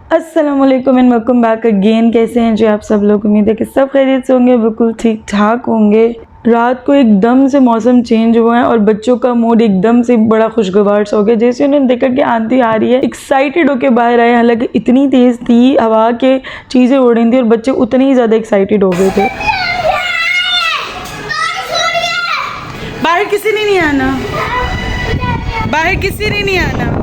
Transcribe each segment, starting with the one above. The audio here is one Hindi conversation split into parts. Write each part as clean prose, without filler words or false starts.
अस्सलाम वालेकुम एंड वेलकम बैक अगेन। कैसे हैं जी आप सब लोग? उम्मीद है कि सब खैरियत से होंगे, बिल्कुल ठीक ठाक होंगे। रात को एकदम से मौसम चेंज हुआ है और बच्चों का मूड एकदम से बड़ा खुशगवार सा हो गया। जैसे उन्होंने देखा कि आंटी आ रही है, एक्साइटेड होके बाहर आए। हालांकि इतनी तेज़ थी हवा के चीज़ें उड़ रही थी और बच्चे उतने ही ज़्यादा एक्साइटेड हो गए थे। बाहर किसी ने नहीं आना, बाहर किसी ने नहीं आना।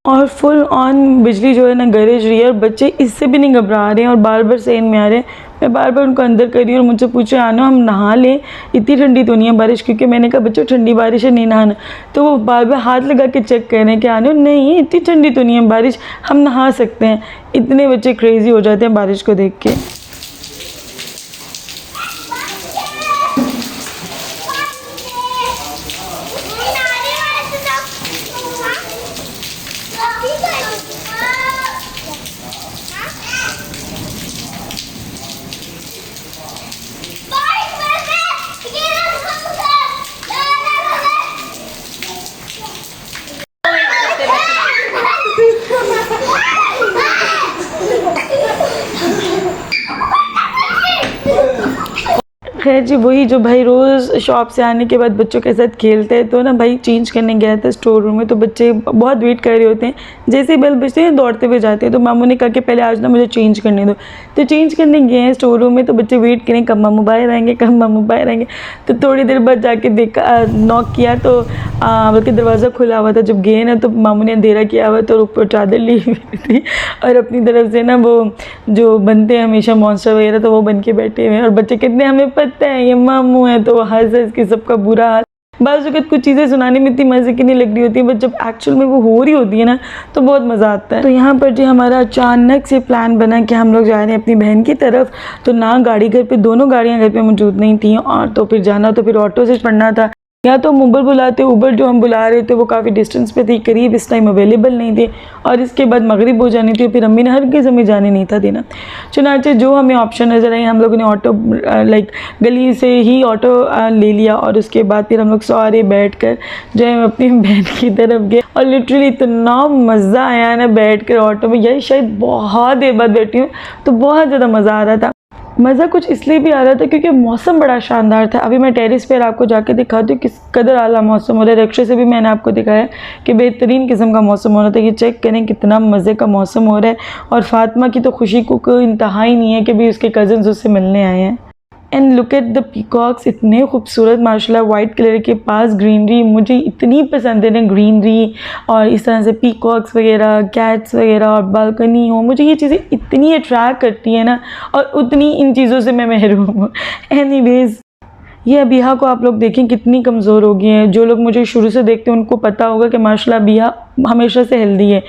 और फुल ऑन बिजली जो है ना गरज रही है और बच्चे इससे भी नहीं घबरा रहे हैं और बार बार सेन में आ रहे हैं। मैं बार बार उनको अंदर कर रही हूँ और मुझसे पूछे आना हम नहा लें, इतनी ठंडी तो नहीं है बारिश, क्योंकि मैंने कहा बच्चों ठंडी बारिश है नहीं नहाना। तो वो बार बार हाथ लगा के चेक कर रहे हैं कि आने नहीं इतनी ठंडी तो नहीं है बारिश, हम नहा सकते हैं। इतने बच्चे क्रेज़ी हो जाते हैं बारिश को देख के। खैर जी, वही जो भाई रोज़ शॉप से आने के बाद बच्चों के साथ खेलते हैं, तो ना भाई चेंज करने गया था स्टोर रूम में। तो बच्चे बहुत वेट कर रहे होते हैं, जैसे ही बेल बजते हैं दौड़ते हुए जाते हैं। तो मामू ने कहा कि पहले आज ना मुझे चेंज करने दो। तो चेंज करने गए हैं स्टोर रूम में, तो बच्चे वेट करें कब मामू बाहर आएंगे, कब मामू बाहर आएंगे। तो थोड़ी देर बाद जाके देखा, नॉक किया तो बल्कि दरवाज़ा खुला हुआ था। जब गए ना तो मामू ने अंधेरा किया हुआ तो ऊपर चादर ली हुई थी और अपनी तरफ से ना वो जो बनते हैं हमेशा मॉन्स्टर वगैरह, तो वो बन के बैठे हुए हैं। और बच्चे कितने हमें पता है ये मामू है, तो हंस हंस के सबका बुरा हाल। बाज़ वक़्त कुछ चीज़ें सुनाने में इतनी मज़े की नहीं लग रही होती है, बट जब एक्चुअल में वो हो रही होती है ना तो बहुत मज़ा आता है। तो यहाँ पर जी हमारा अचानक से प्लान बना कि हम लोग जा रहे हैं अपनी बहन की तरफ। तो ना गाड़ी घर पे, दोनों गाड़ियाँ घर पे मौजूद नहीं थी, और तो फिर जाना तो फिर ऑटो से पड़ना था, या तो हम उबर बुलाते। उबर जो हम बुला रहे थे वो काफ़ी डिस्टेंस पे थी, करीब इस टाइम अवेलेबल नहीं थी, और इसके बाद मगरिब हो जानी थी। फिर अम्मी ने हर किस हमें जाने नहीं था देना। चुनाचे जो हमें ऑप्शन नज़र आई हम लोगों ने ऑटो लाइक गली से ही ऑटो ले लिया। और उसके बाद फिर हम लोग सारे बैठ कर जो है अपनी बहन की तरफ गए। और लिटरली इतना मज़ा आया ना बैठ कर ऑटो में, यही शायद बहुत देर बाद बैठी हूँ तो बहुत ज़्यादा मज़ा आ रहा था। मज़ा कुछ इसलिए भी आ रहा था क्योंकि मौसम बड़ा शानदार था। अभी मैं टेरेस पर आपको जाके दिखाती हूँ किस कदर आला मौसम हो रहा है। रिक्शे से भी मैंने आपको दिखाया कि बेहतरीन किस्म का मौसम हो रहा था। ये चेक करें कितना मज़े का मौसम हो रहा है। और फातिमा की तो खुशी को कोई इंतहा ही नहीं है कि भी उसके कज़न्स उससे मिलने आए हैं। And look at the peacocks, इतने खूबसूरत माशाल्लाह। वाइट कलर के पास ग्रीनरी मुझे इतनी पसंद है ना, ग्रीनरी और इस तरह से पीकॉक्स वगैरह, कैट्स वगैरह और बालकनी हो, मुझे ये चीज़ें इतनी अट्रैक्ट करती हैं ना, और उतनी इन चीज़ों से मैं महरूम हूँ। एनीवेज़, ये अबिहा को आप लोग देखें कितनी कमज़ोर हो गई हैं। जो लोग मुझे शुरू से देखते हैं उनको पता होगा कि माशाल्लाह अबिहा हमेशा से हेल्दी है।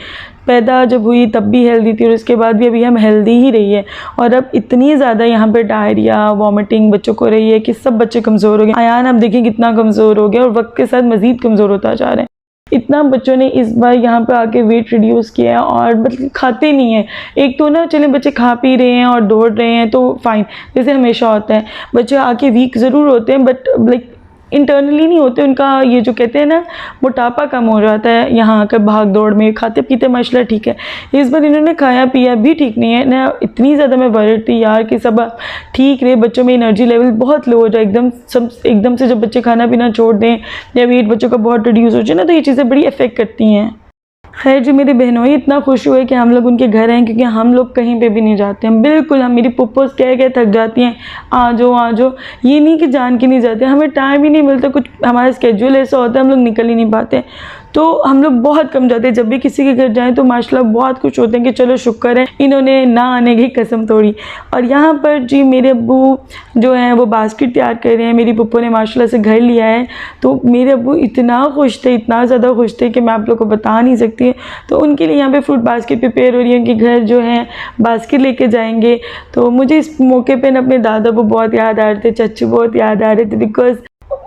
पैदा जब हुई तब भी हेल्दी थी और उसके बाद भी अभी हम हेल्दी ही रही है। और अब इतनी ज़्यादा यहाँ पे डायरिया, वॉमिटिंग बच्चों को रही है कि सब बच्चे कमज़ोर हो गए। अयान आप देखिए कितना कमज़ोर हो गया और वक्त के साथ मज़ीद कमज़ोर होता जा रहा है। इतना बच्चों ने इस बार यहाँ पे आके वेट रिड्यूस किया है और मतलब खाते नहीं है। एक तो ना चले बच्चे खा पी रहे हैं और दौड़ रहे हैं तो फाइन, जैसे हमेशा होता है। बच्चे आके वीक ज़रूर होते हैं बट लाइक इंटरनली नहीं होते। उनका ये जो कहते हैं ना मोटापा कम हो जाता है यहाँ आकर भाग दौड़ में। खाते पीते माशाल्लाह ठीक है, इस बार इन्होंने खाया पिया भी ठीक नहीं है ना। इतनी ज़्यादा मैं वर्ried थी यार कि सब ठीक रहे, बच्चों में एनर्जी लेवल बहुत लो हो जाए एकदम से। जब बच्चे खाना पीना छोड़ दें या वेट बच्चों का बहुत रिड्यूस हो जाए ना, तो ये चीज़ें बड़ी अफेक्ट करती हैं। खैर जी, मेरी बहनों ही इतना खुश हुए कि हम लोग उनके घर हैं, क्योंकि हम लोग कहीं पे भी नहीं जाते हैं बिल्कुल। हम मेरी पुप्पोस कह थक जाती हैं आ जाओ। ये नहीं कि जान के नहीं जाते, हमें टाइम ही नहीं मिलता, कुछ हमारा स्केड्यूल ऐसा होता है हम लोग निकल ही नहीं पाते। तो हम लोग बहुत कम जाते हैं। जब भी किसी के घर जाएं तो माशाल्लाह बहुत खुश होते हैं कि चलो शुक्र है इन्होंने ना आने की कसम तोड़ी। और यहाँ पर जी मेरे अब्बू जो हैं वो बास्केट तैयार कर रहे हैं। मेरी पुप्पो ने माशाल्लाह से घर लिया है, तो मेरे अब्बू इतना खुश थे, इतना ज़्यादा खुश थे कि मैं आप लोग को बता नहीं सकती। तो उनके लिए यहाँ पे फ्रूट बास्केट प्रिपेयर हो रही है, उनके घर जो है बास्केट लेके जाएंगे। तो मुझे इस मौके पर अपने दादा को बहुत याद आ रहे थे, चच्चू बहुत याद आ रहे थे, बिकॉज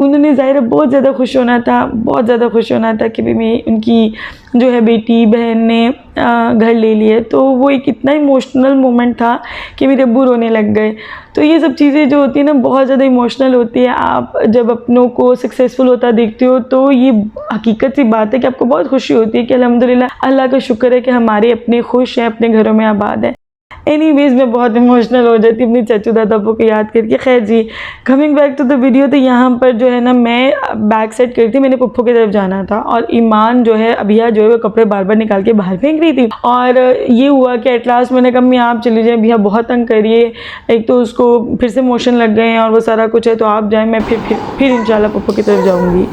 उन्होंने ज़ाहिर है बहुत ज़्यादा खुश होना था, बहुत ज़्यादा खुश होना था कि भाई मैं उनकी जो है बेटी बहन ने घर ले लिया। तो वो एक इतना इमोशनल मोमेंट था कि मेरे अब्बू रोने लग गए। तो ये सब चीज़ें जो होती है ना बहुत ज़्यादा इमोशनल होती है। आप जब अपनों को सक्सेसफुल होता देखते हो तो ये हकीकत सी बात है कि आपको बहुत खुशी होती है कि अल्हम्दुलिल्लाह अल्लाह का शुक्र है कि हमारे अपने खुश हैं, अपने घरों में आबाद हैं। एनीवेज़ मैं बहुत इमोशनल हो जाती हूँ अपनी चाचू दादा को याद करके। खैर जी, coming back to the video, तो यहाँ पर जो है ना मैं बैग सेट करी थी, मैंने पुप्पो की तरफ जाना था और ईमान जो है अभिया जो है वो कपड़े बार बार निकाल के बाहर फेंक रही थी। और ये हुआ कि एट लास्ट मैंने कहा मैं आप चली जाए, भैया बहुत तंग करिए, एक तो उसको फिर से मोशन लग गए हैं और वो सारा कुछ है, तो आप जाएँ, मैं फिर इंशाल्लाह पुप्पो की तरफ जाऊँगी।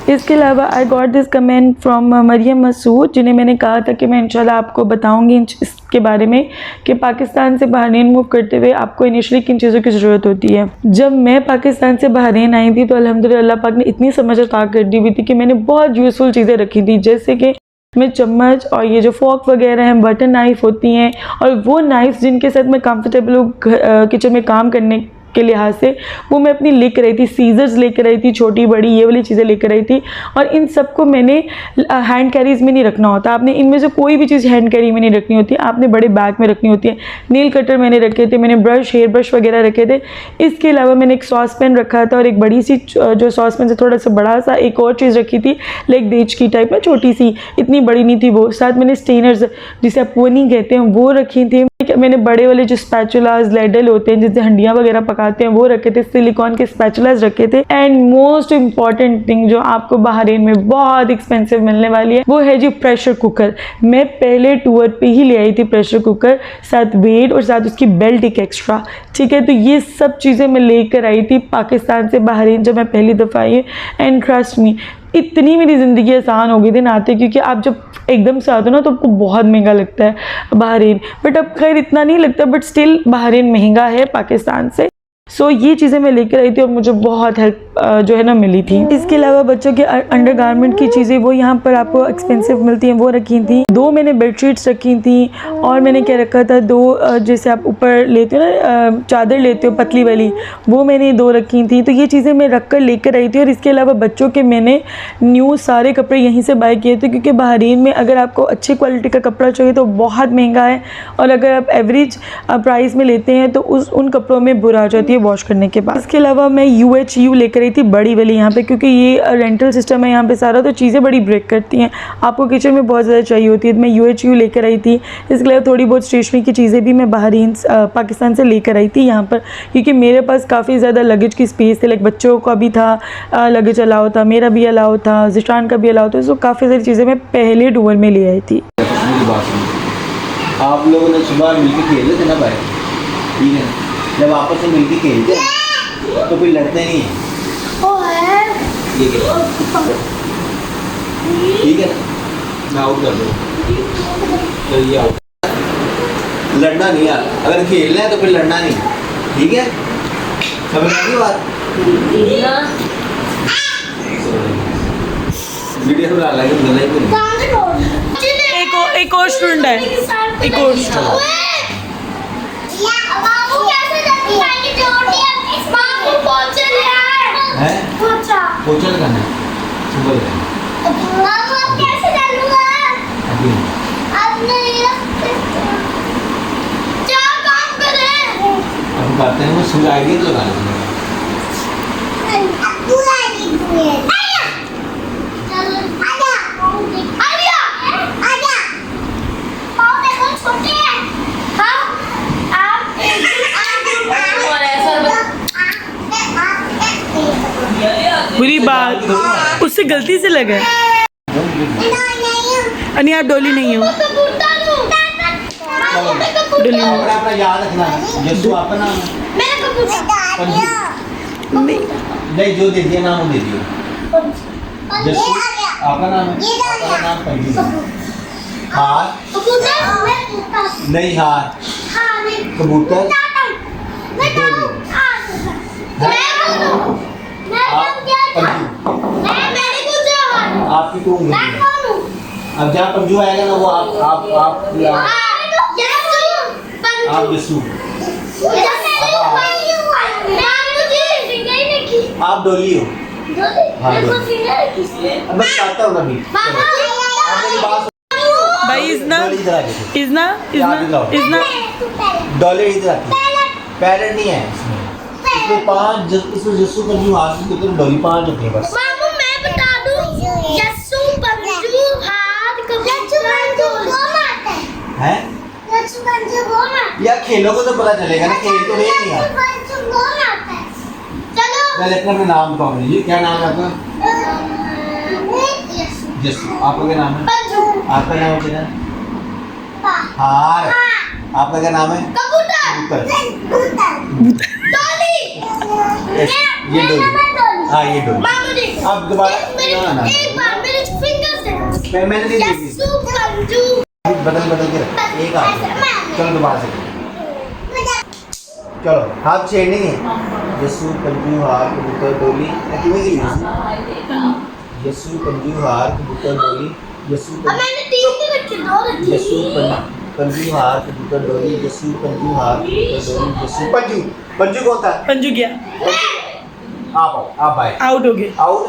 इसके अलावा I got this comment from Maryam Masood, जिन्हें मैंने कहा था कि मैं इंशाल्लाह आपको बताऊंगी इसके बारे में कि पाकिस्तान से बहरीन मूव करते हुए आपको इनिशियली किन चीज़ों की ज़रूरत होती है। जब मैं पाकिस्तान से बहरीन आई थी तो अल्हम्दुलिल्लाह अल्लाह पाक ने इतनी समझ अता कर दी हुई थी कि मैंने बहुत यूज़फुल चीज़ें रखी थी, जैसे कि मैं चम्मच और ये जो फॉक वगैरह हैं, बटन नाइफ़ होती हैं, और वो नाइफ़्स जिनके साथ मैं कंफर्टेबल हूँ किचन में काम करने के लिहाज से, वो मैं अपनी लेकर आई थी। सीजर्स लेकर आई थी, छोटी बड़ी ये वाली चीज़ें लेकर आई थी। और इन सब को मैंने हैंड कैरीज में नहीं रखना होता, आपने इनमें से कोई भी चीज़ हैंड कैरी में नहीं रखनी होती, आपने बड़े बैग में रखनी होती है। नील कटर मैंने रखे थे, मैंने ब्रश, हेयर ब्रश वगैरह रखे थे। इसके अलावा मैंने एक सॉस पैन रखा था और एक बड़ी सी जो सॉस पैन से थोड़ा सा बड़ा सा एक और चीज़ रखी थी, लाइक देच की टाइप में, छोटी सी, इतनी बड़ी नहीं थी वो। साथ मैंने स्टेनर्स जिसे आप पोनी कहते हैं वो रखी थी। मैंने बड़े वाले जो स्पैचुलास लेडल होते हैं जिससे हंडियाँ वगैरह पकाते हैं वो रखे थे, सिलिकॉन के स्पैचुलास रखे थे। एंड मोस्ट इम्पॉर्टेंट थिंग जो आपको बहरीन में बहुत एक्सपेंसिव मिलने वाली है वो है जी प्रेशर कुकर। मैं पहले टूर पे ही ले आई थी प्रेशर कुकर, साथ वेट और साथ उसकी बेल्ट एक एक्स्ट्रा, ठीक है। तो ये सब चीज़ें मैं लेकर आई थी पाकिस्तान से बहरीन जब मैं पहली दफ़ा आई। एंड ट्रस्ट मी, इतनी मेरी ज़िंदगी आसान हो गई थी नाते, क्योंकि आप जब एकदम से आते हो ना तो आपको बहुत महंगा लगता है बहरीन, बट अब खैर इतना नहीं लगता, बट स्टिल बहरीन महंगा है पाकिस्तान से। सो ये चीज़ें मैं लेकर आई थी और मुझे बहुत हेल्प जो है ना मिली थी। इसके अलावा बच्चों के अंडरगारमेंट की चीज़ें वो यहाँ पर आपको एक्सपेंसिव मिलती हैं, वो रखी थी। 2 मैंने बेडशीट्स रखी थी और मैंने क्या रखा था, 2 जैसे आप ऊपर लेते हो ना चादर लेते हो पतली वाली, वो मैंने 2 रखी थी। तो ये चीज़ें मैं रख कर लेकर आई थी। और इसके अलावा बच्चों के मैंने न्यू सारे कपड़े यहीं से बाय किए थे, क्योंकि बहरीन में अगर आपको अच्छी क्वालिटी का कपड़ा चाहिए तो बहुत महंगा है, और अगर आप एवरेज प्राइस में लेते हैं तो उन कपड़ों में बुरा आ जाती है वॉश करने के बाद। इसके अलावा मैं UHU लेकर आई थी बड़ी वाली यहाँ पे, क्योंकि ये रेंटल सिस्टम है यहाँ पे सारा, तो चीज़ें बड़ी ब्रेक करती हैं, आपको किचन में बहुत ज़्यादा चाहिए होती है, तो मैं UHU लेकर आई थी। इसके अलावा थोड़ी बहुत स्टेशनरी की चीज़ें भी मैं बहरीन पाकिस्तान से लेकर आई थी यहाँ पर, क्योंकि मेरे पास काफ़ी ज़्यादा लगेज की स्पेस थी, लाइक बच्चों का भी था लगेज अलाउ था, मेरा भी अलाउ था, जिशान का भी अलाउ था। सो काफ़ी सारी चीज़ें मैं पहले टूर में ले आई थी। आप लोगों ने सुबह मिलकर खेल लेते ना भाई, ठीक है, जब आपस में मिलकर खेलते हैं तो कोई लड़ते नहीं है, ठीक है ना, आउट कर दो, चलिए आउट। लड़ना नहीं यार, अगर खेलना है तो फिर लड़ना नहीं, ठीक है, समझ आ गई बात। वीडियो बना लगे एक और स्टूडेंट है, एक और पोछा लगाना है सुबह अब करते हैं, वो सूर्य आएगी तो लगा लेंगे। बुरी बात उससे गलती से लगा है। नहीं आप डोली नहीं हो, डोली नहीं। अपना याद रखना है, जस्सू आपका नाम नहीं, जो दे दिया नाम दे दियो, जस्सू आपका नाम है, आपका नाम पंजू, हार नहीं, हार कबूतर, आपकी तो उंगली है। अब जहाँ पंजू आएगा ना वो आप जस्सू आप डोली हो। हाँ, मेरे को डोली। सिंगर किसने अब मैं बताता हूँ अभी। बाबा आप मेरी बात भाई इजना डोली इधर आ गई। इजना इजना इजना तू पहले डॉलर इधर आती है। पैरेट नहीं है इसमें। इसमें 5 इसमें जस्सू पंजू हाथ के ऊपर डॉली 5 होती है बस। मामू मैं बता दूं यस्सु पंजू हाथ कबूतर डोली हैं? यस्सु पंजू वो मारता यार खेलों को तो पता चलेगा ना, खेल तो नहीं है यार। पंजू वो मारता है चलो पहले अपना नाम बताओ मुझे, क्या नाम है आपका? यस्सु जस्सू। आपका क्या नाम है? पंजू आपका नाम है? हार। आपका क्या नाम है? कबूतर कबूतर। डोली ये डोली। हाँ ये डोली। मामू जी अब दोबारा एक बार मेरे फिंगर्स से मैंने नहीं देखी। यस्सु पंजू बदल के रख। एक हाथ से। चलो दोबारा से। चलो हाथ छेड़नी है। यस्सु पंजू हार कबूतर डोली। कितने की ली? यस्सु पंजू हार कबूतर डोली। यस्सु अब मैंने 3 नहीं रखे 2 रखे यस्सु पंजू हार कबूतर डोली। यस्सु पंजू हार कबूतर डोली। यस्सु पंजू। पंजू कौन था? पंजू गया आप आओ, आप आए। आउट हो गए आउट